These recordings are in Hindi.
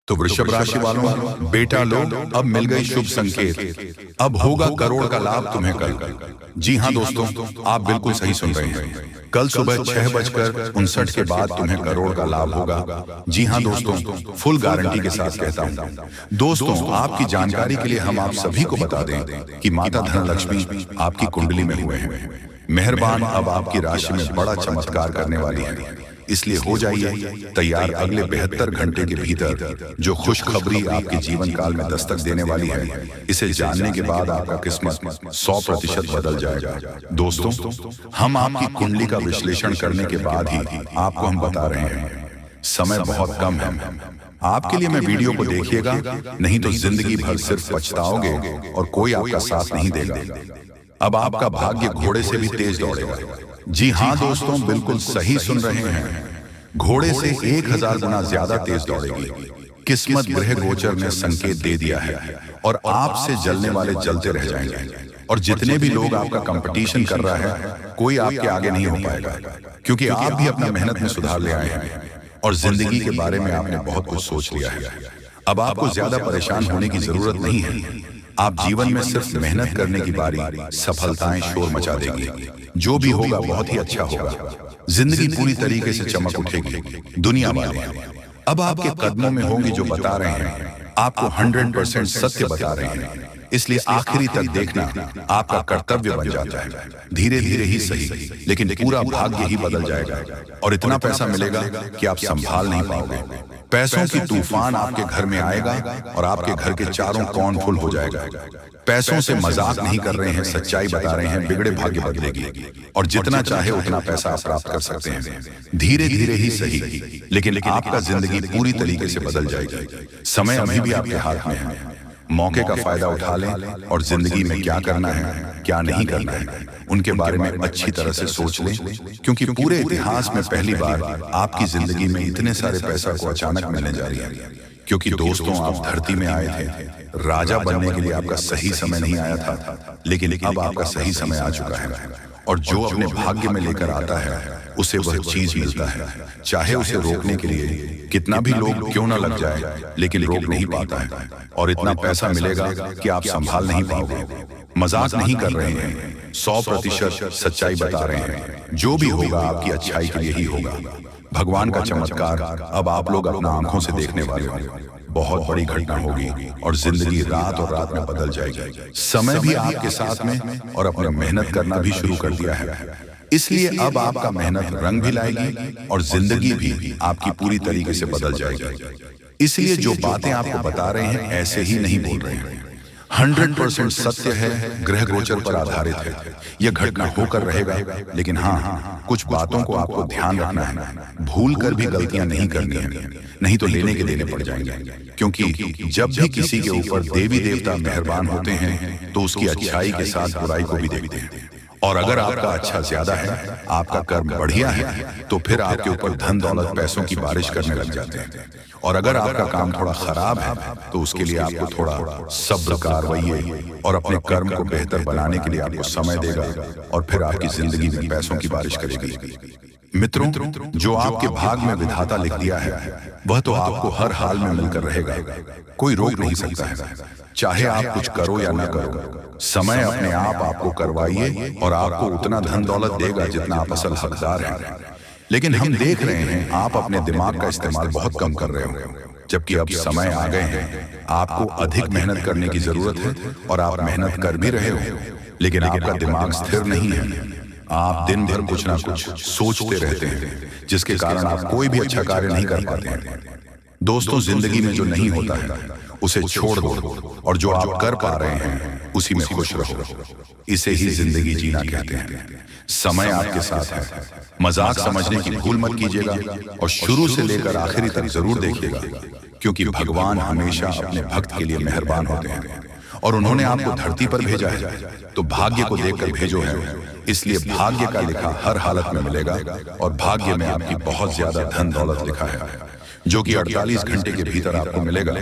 तो वृषभ राशि वालों, बेटा लो, अब मिल गई शुभ संकेत। अब होगा करोड़ का लाभ तुम्हें कल। जी हाँ दोस्तों, आप बिल्कुल सही सुन रहे हैं। कल सुबह 6:59 के बाद तुम्हें करोड़ का लाभ होगा। जी हाँ दोस्तों, फुल गारंटी के साथ कहता हूँ। दोस्तों, आपकी जानकारी के लिए हम आप सभी को बता दें कि माता धनलक्ष्मी आपकी कुंडली में हुए हैं मेहरबान। अब आपकी राशि में बड़ा चमत्कार करने वाली है, इसलिए हो जाइए तैयार। अगले 72 घंटे के भीतर जो खुशखबरी आपके जीवन काल में दस्तक देने वाली है, इसे जानने के बाद आपका किस्मत 100% बदल जाएगा। दोस्तों, हम आपकी कुंडली का विश्लेषण करने के बाद ही आपको हम बता रहे हैं। समय बहुत कम है, आपके लिए मैं वीडियो को देखिएगा, नहीं तो जिंदगी भर सिर्फ पछताओगे और कोई आपका साथ नहीं देगा। अब आपका भाग्य घोड़े से भी तेज दौड़ेगा। जी हाँ दोस्तों, बिल्कुल सही सुन रहे हैं। घोड़े से 1000 गुना ज्यादा तेज दौड़ेगी। किस्मत ग्रह गोचर ने संकेत दे दिया है और आपसे जलने वाले जलते रह जाएंगे। और जितने भी लोग आपका कंपटीशन कर रहा है, कोई आपके आगे नहीं हो पाएगा, क्योंकि आप भी अपना मेहनत में सुधार ले आए हैं और जिंदगी के बारे में आपने बहुत कुछ सोच लिया है। अब आपको ज्यादा परेशान होने की जरूरत नहीं है। आप जीवन में सिर्फ मेहनत करने की बारी, सफलताएं शोर मचा देगी। जो भी होगा बहुत ही अच्छा होगा। जिंदगी पूरी तरीके से चमक उठेगी। दुनिया वाले अब आपके कदमों में होंगे जो बता रहे हैं, आपको 100% सत्य बता रहे हैं, इसलिए आखिरी तक देखना आपका कर्तव्य बन जाता है। धीरे धीरे ही सही, लेकिन पूरा भाग्य ही बदल जाएगा और इतना पैसा मिलेगा कि आप संभाल नहीं पाओगे। पैसों की तूफान आपके घर में आएगा और आपके घर के चारों कौन फुल हो जाएगा। पैसों से मजाक नहीं कर रहे हैं, सच्चाई बता रहे हैं। बिगड़े भाग्य बदलेगी और जितना चाहे उतना पैसा आप प्राप्त कर सकते हैं। धीरे धीरे ही सही, लेकिन आपका जिंदगी पूरी तरीके से बदल जाएगी। समय अभी भी आपके हाथ में है। मौके का फायदा उठा लें और जिंदगी में क्या करना है, क्या नहीं करना है, उनके बारे में अच्छी तरह से सोच लें, क्योंकि पूरे इतिहास में पहली बार आपकी जिंदगी में इतने सारे पैसा को अचानक मिलने जा रही है। क्योंकि दोस्तों, आप धरती में आए थे, राजा बनने के लिए आपका सही समय नहीं आया था, लेकिन अब आपका सही समय आ चुका है। और जो अपने भाग्य में लेकर आता है, उसे वह चीज मिलता है। चाहे उसे रोकने के लिए कितना भी लोग क्यों ना लग जाए, लेकिन रोक नहीं पाता है। और इतना पैसा मिलेगा कि आप संभाल नहीं पाओगे। मजाक नहीं कर रहे हैं, 100% सच्चाई बता रहे हैं। जो भी होगा आपकी अच्छाई के लिए ही होगा। भगवान का चमत्कार अब आप लोग अपना आंखों से देखने वाले हो। बहुत बड़ी घटना होगी और जिंदगी रात और रात में बदल जाएगी। समय भी आपके साथ में और अपने मेहनत करना भी शुरू कर दिया है, इसलिए अब आपका मेहनत रंग भी लाएगी और जिंदगी भी आपकी पूरी तरीके से बदल जाएगी। इसलिए जो बातें आपको बता रहे हैं, ऐसे ही नहीं बोल रहे हैं। 100% सत्य है, ग्रह गोचर पर आधारित है। यह घटना होकर रहेगा, लेकिन हाँ, कुछ बातों को आपको ध्यान रखना है। भूल कर भी गलतियां नहीं करनी है, नहीं तो लेने के देने पड़ जाएंगे। क्योंकि जब भी किसी के ऊपर देवी देवता मेहरबान होते हैं, तो उसकी अच्छाई के साथ बुराई को भी देखते हैं। और अगर आपका अच्छा ज्यादा है, आपका कर्म बढ़िया है, तो फिर आपके ऊपर धन दौलत पैसों की बारिश करने लग जाते हैं। और अगर आपका काम थोड़ा खराब है, तो उसके लिए आपको थोड़ा सब्र का रवैये और अपने कर्म को बेहतर बनाने के लिए आपको समय देगा और फिर आपकी जिंदगी में पैसों की बारिश करेगी। मित्रों, जो आपके भाग में विधाता लिख दिया है, वह तो आपको हर हाल में मिलकर रहेगा। कोई रोक नहीं सकता है, चाहे आप कुछ करो या ना करो। समय अपने आप आपको करवाइए और आपको उतना धन दौलत देगा जितना आप असल हकदार हैं। लेकिन हम देख रहे हैं आप अपने दिमाग का इस्तेमाल बहुत कम कर रहे हो, जबकि अब समय आ गए हैं, आपको अधिक मेहनत करने की जरूरत है। और आप मेहनत कर भी रहे हो, लेकिन आपका दिमाग स्थिर नहीं है। आप दिन भर कुछ ना कुछ सोचते रहते हैं, जिसके कारण आप कोई भी अच्छा कार्य नहीं कर पाते हैं। दोस्तों, जिंदगी में जो नहीं होता है उसे छोड़ दो और जो आप कर पा रहे हैं उसी में खुश रहो। इसे ही जिंदगी जीना कहते हैं। समय आपके साथ है, मजाक समझने की भूल मत कीजिएगा और शुरू से लेकर आखिरी तक जरूर देखिएगा, क्योंकि भगवान हमेशा अपने भक्त के लिए मेहरबान होते हैं। और उन्होंने आपको धरती पर भेजा है, तो भाग्य को देखकर भेजो है। इसलिए भाग्य का लिखा हर हालत में मिलेगा और भाग्य में आपकी बहुत ज्यादा धन दौलत लिखा है, जो कि 48 घंटे के भीतर आपको मिलेगा।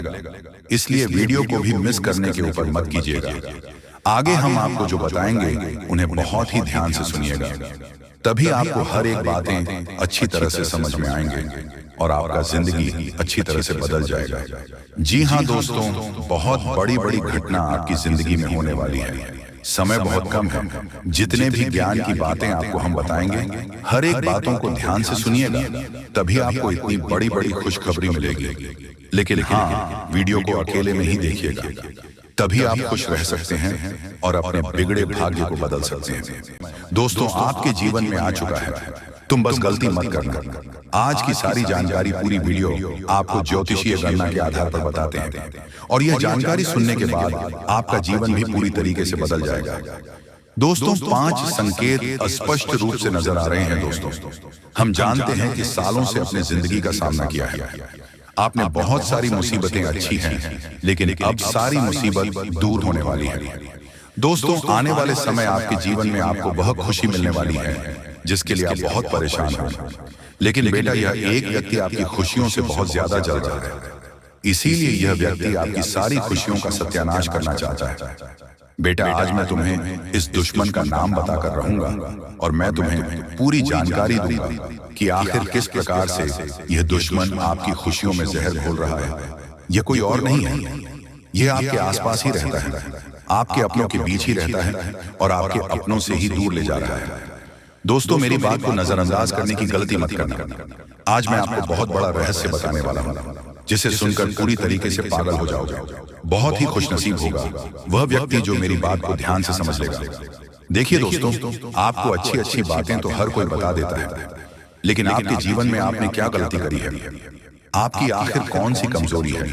इसलिए वीडियो को भी मिस करने के ऊपर मत कीजिएगा। आगे हम आपको जो बताएंगे उन्हें बहुत ही ध्यान से सुनिएगा, तभी आपको हर एक बातें अच्छी तरह से समझ में आएंगे। और आपका जिंदगी अच्छी तरह से बदल जाएगा। जी हाँ दोस्तों, बहुत बड़ी बड़ी घटना आपकी जिंदगी में होने वाली है। समय बहुत कम है। जितने भी ज्ञान की बातें आपको हम बताएंगे, हर एक बातों को ध्यान से सुनिएगा, तभी आपको इतनी बड़ी बड़ी खुशखबरी मिलेगी। लेकिन हाँ, वीडियो को अकेले में ही देखिएगा, तभी आप खुश रह सकते हैं और अपने बिगड़े भाग्य को बदल सकते हैं। दोस्तों, आपके जीवन में आ चुका है, तुम बस गलती मत करना। आज की सारी जानकारी, पूरी वीडियो आपको ज्योतिषीय गणना के आधार पर बताते हैं, और यह जानकारी सुनने के बाद आपका जीवन भी पूरी तरीके से बदल जाएगा। दोस्तों, 5 संकेत स्पष्ट रूप से नजर आ रहे हैं। दोस्तों, हम जानते हैं कि सालों से अपने जिंदगी का सामना किया है। आपने बहुत सारी मुसीबतें अच्छी हैं, लेकिन अब सारी मुसीबत दूर होने वाली है। दोस्तों, आने वाले समय आपके जीवन में आपको वह खुशी मिलने वाली है जिसके लिए आप बहुत परेशान हैं। लेकिन बेटा, यह एक व्यक्ति आपकी खुशियों से बहुत ज्यादा जल रहा है, इसीलिए यह व्यक्ति आपकी सारी खुशियों का सत्यानाश करना चाहता है। बेटा, आज मैं तुम्हें इस दुश्मन का नाम बताकर रहूंगा, और मैं तुम्हें पूरी जानकारी दूंगा कि आखिर किस प्रकार से यह दुश्मन आपकी खुशियों में जहर घोल रहा है। यह कोई और नहीं है, यह आपके आसपास ही रहता है, आपके अपनों के बीच ही रहता है, और आपके अपनों से ही दूर ले जा रहा है। दोस्तों, मेरी बात को नजरअंदाज करने की गलती मत करना। आज मैं आपको बहुत बड़ा रहस्य बताने वाला हूँ, जिसे सुनकर पूरी तरीके से पागल हो जाओगे। बहुत ही खुशनसीब होगा वह व्यक्ति जो मेरी बात को ध्यान से समझ लेगा। देखिए दोस्तों, आपको अच्छी अच्छी बातें तो हर कोई बता देता है, लेकिन आपके जीवन में आपने क्या गलती करी है? आपकी आखिर कौन सी कमजोरी है?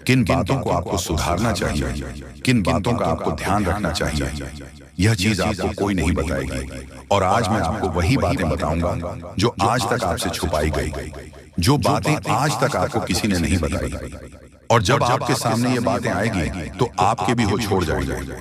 किन बातों को आपको सुधारना चाहिए? किन बातों का आपको ध्यान रखना चाहिए? यह चीज आपको कोई नहीं बताएगी, और आज मैं आपको वही बातें बताऊंगा जो आज तक आपसे छुपाई गई, जो बातें आज तक आपको किसी ने नहीं बताई। और जब आपके सामने ये बातें आएगी तो आपके भी हो छोड़ जाएंगे।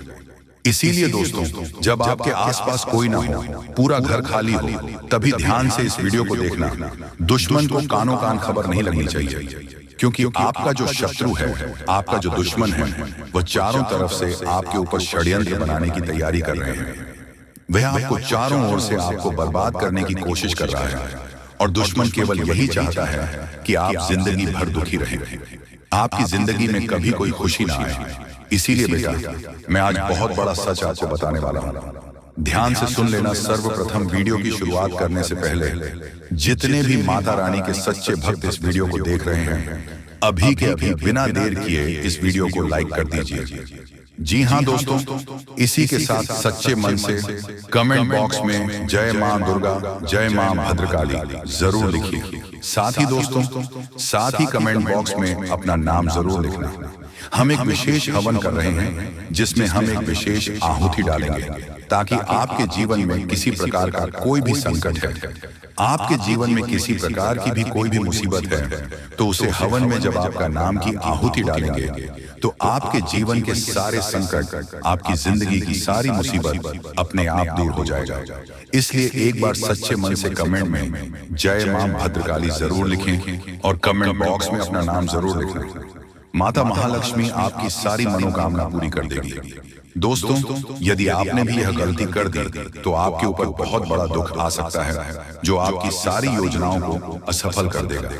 इसीलिए दोस्तों, जब आपके आसपास कोई ना हो, पूरा घर खाली हो, तभी ध्यान से इस वीडियो को देखना। दुश्मन को कानों कान खबर नहीं लगनी चाहिए, क्योंकि आपका जो शत्रु है, आपका जो दुश्मन है, वह चारों तरफ से आपके ऊपर षड्यंत्र बनाने की तैयारी कर रहे हैं। वह आपको चारों ओर से आपको बर्बाद करने की कोशिश कर रहा है, और दुश्मन केवल यही चाहता है कि आप जिंदगी भर दुखी रहें, आपकी जिंदगी में कभी कोई खुशी ना आए। इसीलिए बेटा, मैं आज बहुत बड़ा सच आपको बताने वाला हूँ। ध्यान से सुन लेना। सर्वप्रथम, वीडियो की शुरुआत करने से पहले जितने भी माता रानी के सच्चे भक्त इस वीडियो को देख रहे हैं, अभी के अभी बिना देर किए इस वीडियो को लाइक कर दीजिए। जी हाँ दोस्तों, इसी के साथ सच्चे मन से कमेंट बॉक्स में जय मां दुर्गा, जय मां भद्रकाली जरूर लिखिए। साथ ही दोस्तों, साथ ही कमेंट बॉक्स में अपना नाम जरूर लिखना। हम एक विशेष हवन कर रहे हैं, जिसमें हम एक विशेष आहुति डालेंगे, ताकि आपके जीवन में किसी प्रकार का कोई भी संकट है, आपके जीवन में किसी प्रकार की भी कोई भी मुसीबत है, तो उसे हवन में जब आपका नाम की आहुति डालेंगे, तो आपके जीवन के सारे संकट, आपकी जिंदगी की सारी मुसीबत अपने आप दूर हो जाएगा। इसलिए एक बार सच्चे मन से कमेंट में जय मां भद्रकाली जरूर लिखें, और कमेंट बॉक्स में अपना नाम जरूर लिखें। माता महालक्ष्मी आपकी सारी मनोकामना पूरी कर देगी। दोस्तों, यदि आपने भी यह गलती कर दी, तो आपके ऊपर बहुत बड़ा दुख आ सकता है, जो आपकी सारी योजनाओं को असफल कर देगा।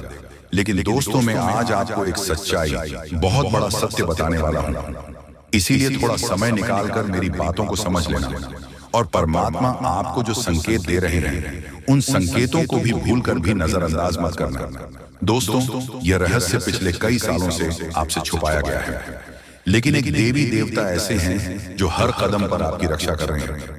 लेकिन दोस्तों, मैं आज आपको एक सच्चाई, बहुत बड़ा सत्य बताने वाला हूँ। इसीलिए थोड़ा समय निकालकर मेरी बातों को समझ लेना, और परमात्मा आपको जो संकेत दे रहे हैं, उन संकेतों को भी भूलकर भी नजरअंदाज मत करना। दोस्तों, यह रहस्य पिछले कई सालों से आपसे छुपाया गया है, लेकिन एक देवी देवता ऐसे हैं जो हर कदम पर आपकी रक्षा कर रहे हैं।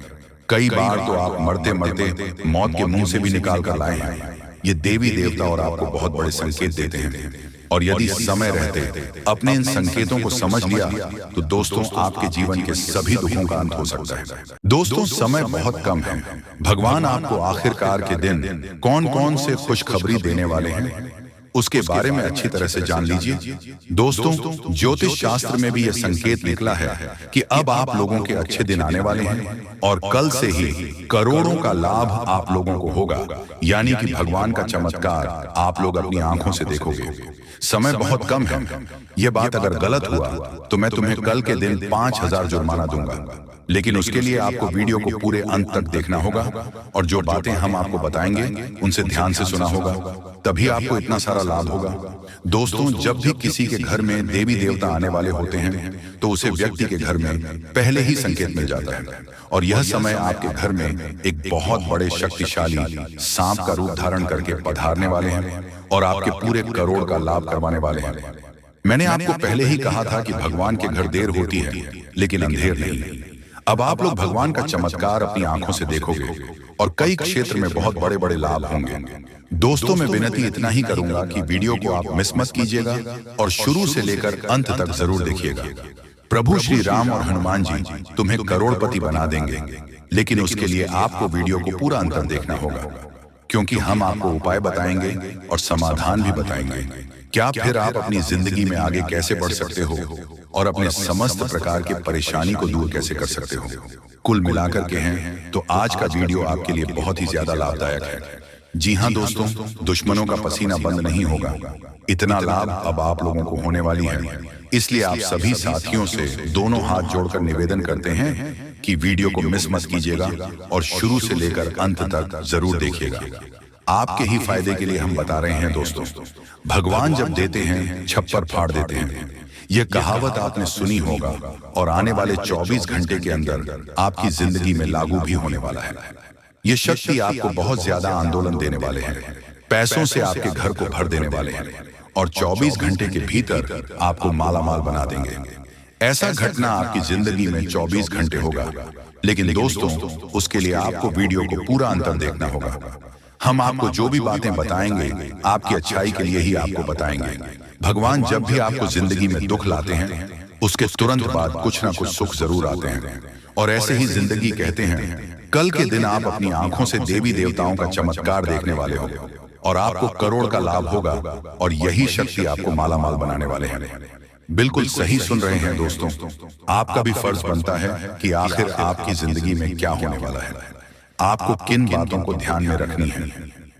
कई बार तो आप मरते मरते मौत के मुंह से भी निकाल कर लाए हैं। ये देवी देवता और आपको बहुत बड़े संकेत देते हैं, और यदि समय रहते अपने इन संकेतों को समझ लिया, तो दोस्तों, आपके जीवन के सभी दुखों का अंत हो सकता है। दोस्तों, समय बहुत कम है। भगवान आपको आखिरकार के दिन कौन कौन से खुशखबरी देने वाले हैं, उसके बारे में अच्छी तरह से जान लीजिए। दोस्तों, ज्योतिष शास्त्र में भी यह संकेत निकला है कि अब आप लोगों के अच्छे दिन आने वाले हैं, और कल से ही करोड़ों का लाभ आप लोगों को होगा। यानी कि भगवान का चमत्कार आप लोग अपनी आंखों से देखोगे। समय बहुत कम है। यह बात अगर गलत हुआ तो मैं तुम्हें कल के दिन 5000 जुर्माना दूंगा। लेकिन उसके लिए आपको वीडियो को पूरे अंत तक देखना होगा और जो बातें हम आपको बताएंगे उनसे ध्यान से सुना होगा, तभी आपको इतना सारा लाभ होगा। दोस्तों, जब भी किसी के घर में देवी देवता आने वाले होते हैं तो उसे व्यक्ति के घर में पहले ही संकेत मिल जाता है और यह समय आपके घर में एक बहुत बड़े शक्तिशाली सांप का रूप धारण करके पधारने वाले हैं और आपके पूरे करोड़ का लाभ करवाने वाले हैं। मैंने आपको पहले ही कहा था कि भगवान के घर देर होती है लेकिन अंधेर नहीं। अब आप लोग भगवान का चमत्कार अपनी आंखों से देखोगे और कई क्षेत्र में बहुत बड़े बड़े लाभ होंगे। दोस्तों, मैं विनती इतना ही करूंगा कि वीडियो को आप मिस मत कीजिएगा और शुरू से लेकर अंत तक जरूर देखिएगा। प्रभु श्री राम और हनुमान जी तुम्हें करोड़पति बना देंगे, लेकिन उसके लिए आपको वीडियो को पूरा अंत देखना होगा, क्योंकि हम आपको उपाय बताएंगे और समाधान भी बताएंगे। क्या फिर आप अपनी जिंदगी में आगे कैसे बढ़ सकते हो और अपने समस्त प्रकार के परेशानी को दूर कैसे कर सकते हो। कुल मिलाकर के हैं तो आज का वीडियो आपके लिए बहुत ही ज्यादा लाभदायक है। जी हाँ दोस्तों, दुश्मनों का पसीना बंद नहीं होगा। इतना लाभ अब आप लोगों को होने वाली है, इसलिए आप सभी साथियों से दोनों हाथ जोड़कर निवेदन करते हैं कि वीडियो को मिस मत कीजिएगा और शुरू से लेकर अंत तक जरूर देखिएगा। आपके ही फायदे के लिए हम बता रहे हैं दोस्तों। भगवान जब देते हैं छप्पर फाड़ देते हैं, यह कहावत आपने सुनी होगा और आने वाले 24 घंटे के अंदर आपकी जिंदगी में लागू भी होने वाला है। ये शक्ति आपको बहुत ज्यादा आंदोलन देने वाले हैं, पैसों से आपके घर को भर देने वाले हैं और 24 घंटे के भीतर आपको मालामाल बना देंगे। ऐसा घटना आपकी जिंदगी में 24 घंटे होगा, लेकिन दोस्तों उसके लिए आपको वीडियो को पूरा अंतर देखना होगा। हम आपको जो भी बातें बताएंगे आपकी अच्छाई के लिए ही आपको बताएंगे। भगवान जब भी आपको जिंदगी में दुख लाते हैं उसके तुरंत बाद कुछ ना कुछ सुख जरूर आते हैं और ऐसे ही जिंदगी कहते हैं। कल के दिन आप अपनी आंखों से देवी देवताओं का चमत्कार देखने वाले हो और आपको करोड़ का लाभ होगा और यही शक्ति आपको मालामाल बनाने वाले हैं। बिल्कुल सही सुन रहे हैं दोस्तों। आपका भी फर्ज बनता है कि आखिर आपकी जिंदगी में क्या होने वाला है, आपको किन बातों को ध्यान में रखनी है,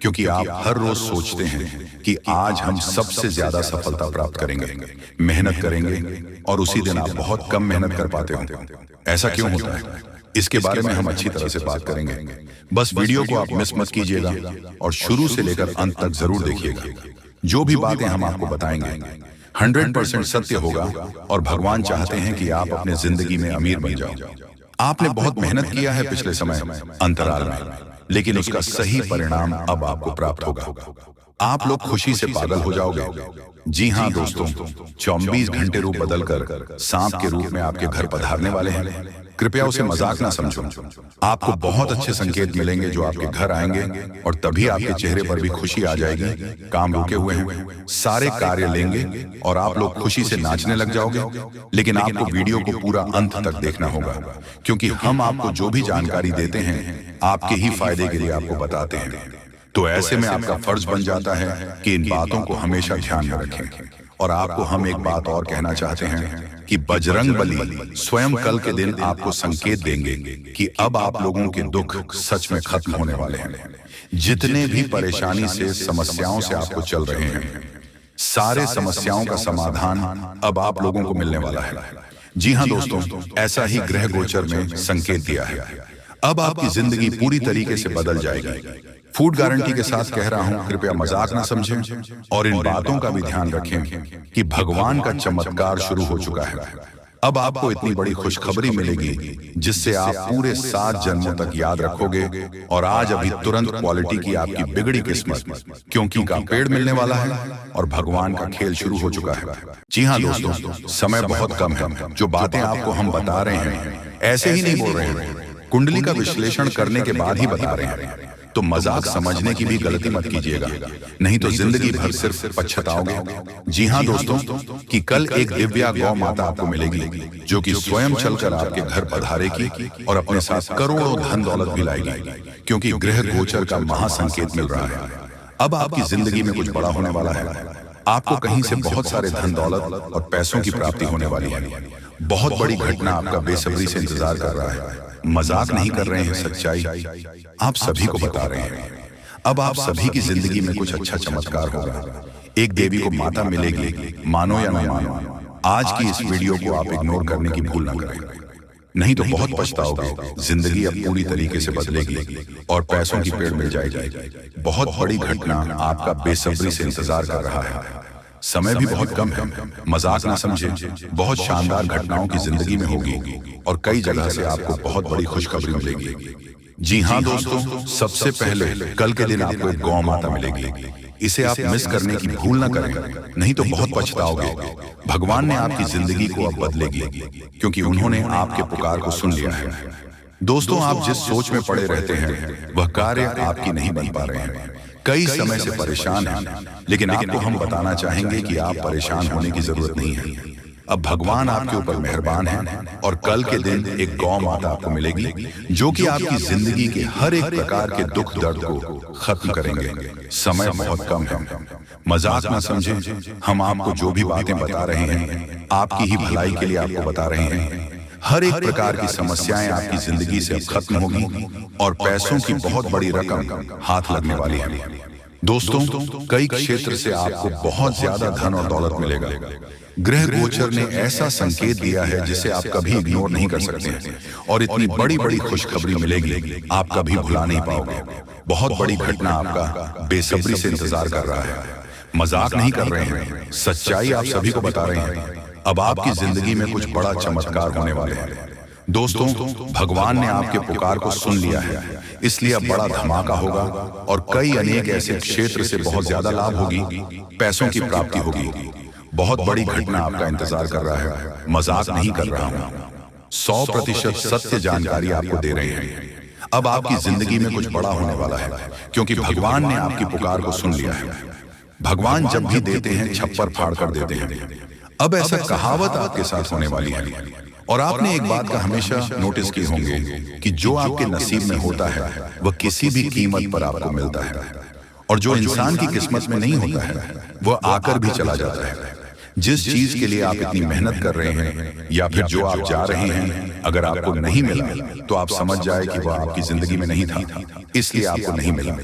क्योंकि आप हर रोज सोचते हैं कि आज हम सबसे ज्यादा सफलता प्राप्त करेंगे, मेहनत करेंगे और उसी दिन आप बहुत कम मेहनत कर पाते हो। ऐसा क्यों होता है, इसके बारे में हम अच्छी तरह से बात करेंगे। बस वीडियो को आप मिस मत कीजिएगा और शुरू से लेकर अंत तक जरूर देखिएगा। जो भी बातें हम आपको बताएंगे 100% सत्य होगा और भगवान चाहते हैं कि आप अपने जिंदगी में अमीर बन जाओ। आपने बहुत मेहनत किया है पिछले समय अंतराल में, लेकिन उसका सही परिणाम अब आपको प्राप्त होगा। आप लोग खुशी से पागल हो जाओगे। जी हाँ दोस्तों, 24 घंटे रूप बदलकर सांप के रूप में आपके घर पधारने वाले हैं। कृपया उसे मजाक ना समझो। आपको बहुत अच्छे संकेत मिलेंगे जो आपके घर आएंगे और तभी आपके चेहरे पर भी खुशी आ जाएगी। काम रुके हुए हैं, सारे कार्य लेंगे और आप लोग खुशी से नाचने लग जाओगे। लेकिन आपको वीडियो को पूरा अंत तक देखना होगा, क्योंकि हम आपको जो भी जानकारी देते हैं आपके ही फायदे के लिए आपको बताते हैं। तो ऐसे में आपका फर्ज बन जाता है कि इन बातों को हमेशा ध्यान में रखें। और आपको हम एक बात और कहना चाहते हैं कि बजरंग बली स्वयं कल के दिन आपको संकेत देंगे कि अब आप लोगों के दुख सच में खत्म होने वाले हैं। जितने भी परेशानी से समस्याओं से आपको चल रहे हैं, सारे समस्याओं का समाधान अब आप लोगों को मिलने वाला है। जी हाँ दोस्तों, ऐसा ही ग्रह गोचर में संकेत दिया है। अब आपकी जिंदगी पूरी तरीके से बदल जाएगी। फूड गारंटी के साथ कह रहा हूं, कृपया मजाक ना समझें और इन बातों का भी ध्यान रखें कि भगवान का चमत्कार शुरू हो चुका है। अब आपको इतनी बड़ी खुशखबरी मिलेगी जिससे आप पूरे 7 जन्मों तक याद रखोगे और आज अभी तुरंत क्वालिटी की आपकी बिगड़ी किस्मत क्योंकि का पेड़ मिलने वाला है और भगवान का खेल शुरू हो चुका है। जी हाँ दोस्तों, समय बहुत कम है। जो बातें आपको हम बता रहे हैं ऐसे ही नहीं बोल रहे हैं, कुंडली का विश्लेषण करने के बाद ही बता रहे हैं। तो मजाक समझने की भी गलती मत कीजिएगा, नहीं तो जिंदगी भर सिर्फ पछताओगे। जी हाँ दोस्तों, कि कल एक दिव्या गौ माता आपको मिलेगी जो कि स्वयं चलकर आपके घर पधारेगी और अपने साथ करोड़ों धन दौलत भी लाएगी, क्योंकि ग्रह गोचर का महासंकेत मिल रहा है। अब आपकी जिंदगी में कुछ बड़ा होने वाला है। आपको कहीं से बहुत सारे धन दौलत और पैसों की प्राप्ति होने वाली है। बहुत बड़ी घटना आपका बेसब्री से इंतजार कर रहा है। मजाक नहीं कर रहे हैं, सच्चाई आप सभी को बता रहे हैं। अब आप सभी की जिंदगी में कुछ अच्छा चमत्कार होगा। एक देवी को माता मिलेगी, मानो या न मानो। आज की इस वीडियो को आप इग्नोर करने की भूल ना करें, नहीं तो बहुत पछताओगे। जिंदगी अब पूरी तरीके से बदलेगी और पैसों की पेड़ मिल जाएगी। बहुत बड़ी घटना आपका बेसब्री से इंतजार कर रहा है। समय भी बहुत कम है, मजाक ना समझे। बहुत शानदार घटनाओं की जिंदगी में होगी और कई जगह से आपको बहुत बड़ी खुशखबरी मिलेगी। जी हाँ दोस्तों, सबसे पहले कल के दिन आपको एक गौ माता मिलेगी। इसे आप मिस करने की भूल ना करें, नहीं तो बहुत पछताओगे। भगवान ने आपकी जिंदगी को अब बदलेगी, क्योंकि उन्होंने आपके पुकार को सुन लिया है। दोस्तों, आप जिस सोच में पड़े रहते हैं वह कार्य आपकी नहीं बन पा रहे हैं। कई समय से परेशान हैं, लेकिन आपको हम बताना चाहेंगे कि आप परेशान होने की जरूरत नहीं है। अब भगवान आपके ऊपर मेहरबान है और कल के दिन एक गौ माता आपको मिलेगी, जो कि आपकी जिंदगी के हर एक प्रकार के दुख दर्द को खत्म करेंगे। समय बहुत कम है, मजाक ना समझें। हम आपको जो भी बातें बता रहे हैं आपकी ही भलाई के लिए आपको बता रहे हैं। हर एक प्रकार की समस्याएं आपकी जिंदगी से अब खत्म होगी और पैसों की बहुत बड़ी रकम हाथ लगने वाली है। दोस्तों, कई क्षेत्र से आपको बहुत ज्यादा धन और दौलत मिलेगा। ग्रह गोचर ने ऐसा संकेत दिया है जिसे आप कभी इग्नोर नहीं कर सकते और इतनी बड़ी बड़ी खुशखबरी मिलेगी आप कभी भुला नहीं पाओगे। बहुत बड़ी घटना आपका बेसब्री से इंतजार कर रहा है। मजाक नहीं कर रहे हैं, सच्चाई आप सभी को बता रहे हैं। अब आपकी जिंदगी में कुछ बड़ा चमत्कार होने वाले हैं। दोस्तों, भगवान ने आपके पुकार को सुन लिया है, इसलिए अब बड़ा धमाका होगा और कई अनेक ऐसे क्षेत्र से बहुत ज्यादा लाभ होगी, पैसों की प्राप्ति होगी। बहुत बड़ी घटना आपका इंतजार कर रहा है, मजाक नहीं कर रहा हूं। 100% सत्य जानकारी आपको दे रहे हैं। अब आपकी जिंदगी में कुछ बड़ा होने वाला है, क्योंकि भगवान ने आपकी पुकार को सुन लिया है। भगवान जब भी देते हैं छप्पर फाड़ कर देते हैं। अब ऐसा कहावत आपके साथ होने वाली है। और आपने एक बात का हमेशा नोटिस किए होंगे कि जो आपके नसीब में होता है वह किसी भी कीमत पर आपको मिलता है, और जो इंसान की किस्मत में नहीं होता है वह आकर भी चला जाता है। जिस चीज के लिए आप इतनी मेहनत कर रहे हैं या फिर जो आप जा रहे हैं, अगर आपको नहीं मिला तो आप समझ जाए कि वह आपकी जिंदगी में नहीं था, इसलिए आपको नहीं मिला।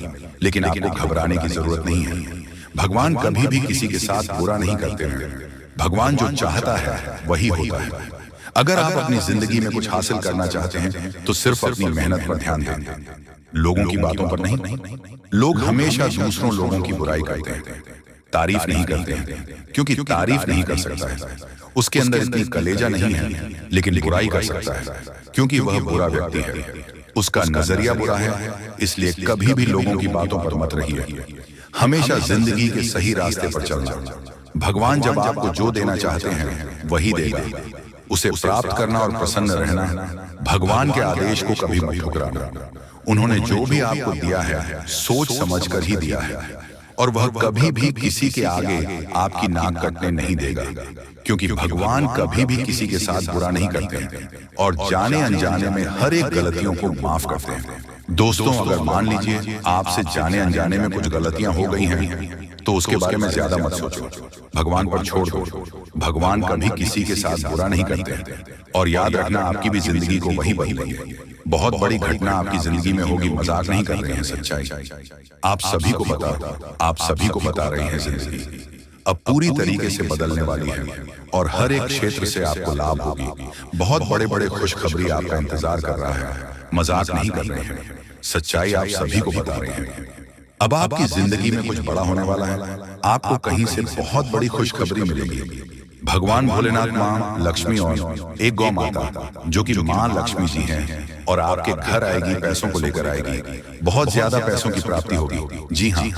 लेकिन आपको घबराने की जरूरत नहीं है। भगवान कभी भी किसी के साथ बुरा नहीं करते हैं। भगवान जो चाहता है वही होता है। अगर आप अपनी जिंदगी में कुछ हासिल करना चाहते हैं तो सिर्फ अपनी मेहनत पर ध्यान दें, लोगों की बातों पर नहीं। लोग हमेशा दूसरों लोगों की बुराई करते हैं, तारीफ नहीं करते हैं, क्योंकि तारीफ नहीं कर सकता है, उसके अंदर इतनी कलेजा नहीं है। लेकिन बुराई कर सकता है, क्योंकि वह बुरा व्यक्ति है, उसका नजरिया बुरा है। इसलिए कभी भी लोगों की बातों पर मत रहिए, हमेशा जिंदगी के सही रास्ते पर चलना। भगवान जब आपको जो देना चाहते हैं वही देगा। उसे प्राप्त करना और प्रसन्न रहना, भगवान के आदेश को कभी मत ठुकराना। उन्होंने जो भी आपको दिया है सोच समझकर ही दिया है, और वह कभी भी किसी के आगे आपकी नाक कटने नहीं देगा, क्योंकि भगवान कभी भी किसी के साथ बुरा नहीं करते हैं और जाने अनजाने में हर एक गलतियों को माफ करते हैं। दोस्तों, अगर मान लीजिए आपसे जाने अनजाने में कुछ गलतियां हो गई हैं तो उसके बारे में ज्यादा मत सोचो, भगवान पर छोड़ दो। भगवान कभी किसी के साथ बुरा नहीं करते, और याद रखना आपकी भी जिंदगी को वही बदलेंगे। बहुत बड़ी घटना आपकी जिंदगी में होगी, मजाक नहीं कर रहे हैं, सच्चाई आप सभी को बता रहे हैं। जिंदगी अब पूरी तरीके से बदलने वाली है और हर एक क्षेत्र से आपको लाभ होगी। बहुत बड़े बड़े खुशखबरी आपका इंतजार कर रहा है, मजाक नहीं कर रहे हैं, सच्चाई आप सभी को बता रहे हैं। अब आपकी जिंदगी में कुछ बड़ा होने वाला है, आपको कहीं से बहुत बड़ी खुशखबरी मिलेगी। भगवान भोलेनाथ, माँ लक्ष्मी और एक गौ माता जो कि माँ लक्ष्मी जी हैं, और आपके घर आएगी, पैसों को लेकर आएगी। बहुत ज्यादा पैसों की प्राप्ति होगी। जी हाँ,